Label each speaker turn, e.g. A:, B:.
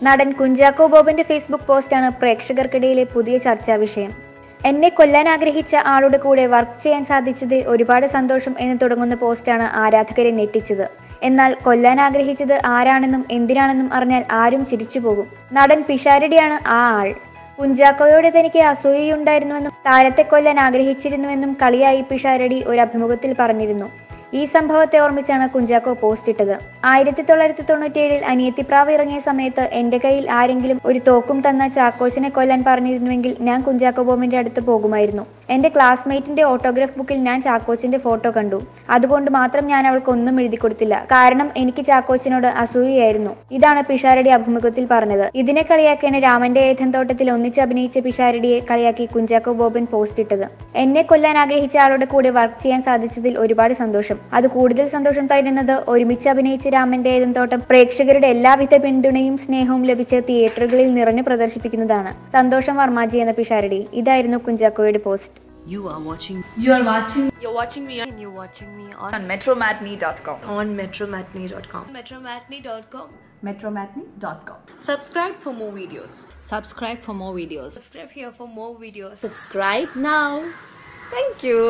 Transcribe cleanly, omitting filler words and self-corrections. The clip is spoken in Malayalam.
A: നടൻ കുഞ്ചാക്കോ ബോബന്റെ ഫേസ്ബുക്ക് പോസ്റ്റാണ് പ്രേക്ഷകർക്കിടയിലെ പുതിയ ചർച്ചാ വിഷയം. എന്നെ കൊല്ലാൻ ആഗ്രഹിച്ച ആളുടെ കൂടെ വർക്ക് ചെയ്യാൻ സാധിച്ചതിൽ ഒരുപാട് സന്തോഷം എന്ന് തുടങ്ങുന്ന പോസ്റ്റാണ് ആരാധകരെ ഞെട്ടിച്ചത്. എന്നാൽ കൊല്ലാൻ ആഗ്രഹിച്ചത് ആരാണെന്നും എന്തിനാണെന്നും അറിഞ്ഞാൽ ആരും ചിരിച്ചു പോകും. നടൻ പിഷാരടിയാണ് ആ ആൾ. കുഞ്ചാക്കോയോട് തനിക്ക് അസൂയയുണ്ടായിരുന്നുവെന്നും താരത്തെ കൊല്ലാൻ ആഗ്രഹിച്ചിരുന്നുവെന്നും കളിയായി പിഷാരടി ഒരു അഭിമുഖത്തിൽ പറഞ്ഞിരുന്നു. ഈ സംഭവത്തെ ഓർമ്മിച്ചാണ് കുഞ്ചാക്കോ പോസ്റ്റ് ഇട്ടത്. 1997 അനിയത്തിപ്രാവ് ഇറങ്ങിയ സമയത്ത് എന്റെ കയ്യിൽ ആരെങ്കിലും ഒരു തോക്കും തന്ന ചാക്കോച്ചനെ കൊല്ലാൻ പറഞ്ഞിരുന്നുവെങ്കിൽ ഞാൻ കുഞ്ചാക്കോ ബോബന്റെ അടുത്ത് പോകുമായിരുന്നു. എന്റെ ക്ലാസ്മേറ്റിന്റെ ഓട്ടോഗ്രാഫ് ബുക്കിൽ ഞാൻ ചാക്കോച്ചന്റെ ഫോട്ടോ കണ്ടു. അതുകൊണ്ട് മാത്രം ഞാൻ അവൾക്ക് ഒന്നും എഴുതി കൊടുത്തില്ല. കാരണം എനിക്ക് ചാക്കോച്ചനോട് അസൂയയായിരുന്നു. ഇതാണ് പിഷാരടി അഭിമുഖത്തിൽ പറഞ്ഞത്. ഇതിനെ കളിയാക്കിയാണ് രാമന്റെ ഏഥൻ തോട്ടത്തിൽ ഒന്നിച്ച് അഭിനയിച്ച പിഷാരടിയെ കളിയാക്കി കുഞ്ചാക്കോ ബോബൻ പോസ്റ്റ് ഇട്ടത്. എന്നെ കൊല്ലാൻ ആഗ്രഹിച്ച ആളുടെ കൂടെ വർക്ക് ചെയ്യാൻ സാധിച്ചതിൽ ഒരുപാട് സന്തോഷം. അത് കൂടുതൽ സന്തോഷം തരുന്നത് ഒരുമിച്ച് അഭിനയിച്ച രാമന്റെ ഏഥൻ തോട്ടം പ്രേക്ഷകരുടെ എല്ലാവിധ പിന്തുണയും സ്നേഹവും ലഭിച്ച് തിയേറ്ററുകളിൽ നിറഞ്ഞു പ്രദർശിപ്പിക്കുന്നതാണ്. സന്തോഷം വർമാജി എന്ന പിഷാരടി. ഇതായിരുന്നു കുഞ്ചാക്കോയുടെ post.
B: You're watching me
C: on metromatney.com.
B: metromatney.com.
C: Subscribe for more videos.
B: Subscribe for more videos.
C: Subscribe here for more videos.
B: Subscribe now.
C: Thank you.